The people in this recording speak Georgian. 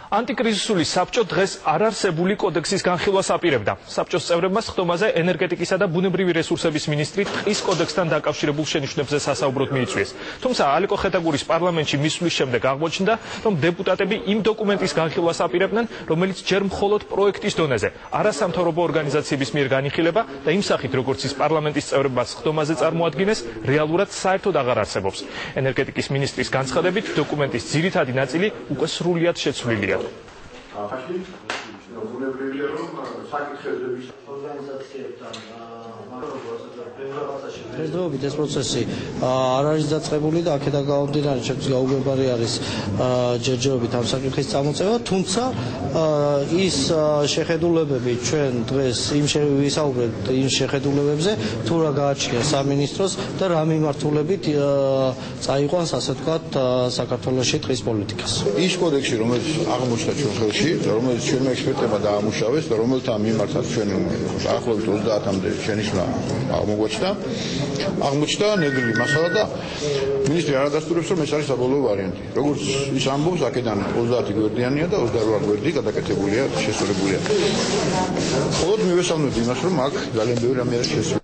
ანტიკრიზისული საბჭო დღეს არარსებული კოდექსის განხილვას აპირებდა. საბჭოს წევრებმა სხდომაზე ენერგეტიკისა და ბუნებრივი რესურსების მინისტრი ტყის კოდექსთან დაკავშირებულ შენიშვნებზე სასაუბროდ მიიწვიეს. თუმცა ალეკო ხეთაგურის პარლამენტში მისვლის შემდეგ აღმოჩნდა, რომ დეპუტატები იმ დოკუმენტის განხილვას აპირებდნენ, რომელიც ჯერ მხოლოდ პროექტის დონეზე, არასამთავრობო ორგანიზაციების მიერ განიხილება და იმ სახით, როგორც ის პარლამენტის წევრებმა სხდომაზე წარმოადგინეს, რეალურად საერთოდ აღარ არსებობს. ენერგეტიკის მინისტრის განცხადებით, დოკუმენტის ძირითადი ნაწილი უკვე სრულიად შეცვლილია. დღესდღეობით ეს პროცესი არ არის დაწყებული და აქედან გამომდინარე ჩემთვის გაუგებარი არის ჯერჯერობით ამ საკითხის წამოწევა, თუმცა ის შეხედულებები ჩვენ დღეს ვისაუბრებთ იმ შეხედულებებზე, თუ რა გააჩნია სამინისტროს და რა მიმართულებით წაიყვანს, ასე ვთქვათ, საქართველოში ტყის პოლიტიკას. ის კოდექსი, რომელიც აღმოჩნდა ჩვენ ხელში, რომელიც ჩვენმა ექსპერტებმა დაამუშავეს და რომელთა მიმართაც ჩვენ დაახლოებით 30-მდე შენიშვნა აღმოჩნდა ნედლი მასალა და მინისტრი არ ადასტურებს, რომ ეს არის საბოლოო ვარიანტი. როგორც ის ამბობს, აქედან 30 გვერდიანია და 28 გვერდი გადაკეთებულია, შესრულებულია. მხოლოდ მივესალმებ იმას, რომ აქ ძალიან ბევრი რამე არის შესრულებული.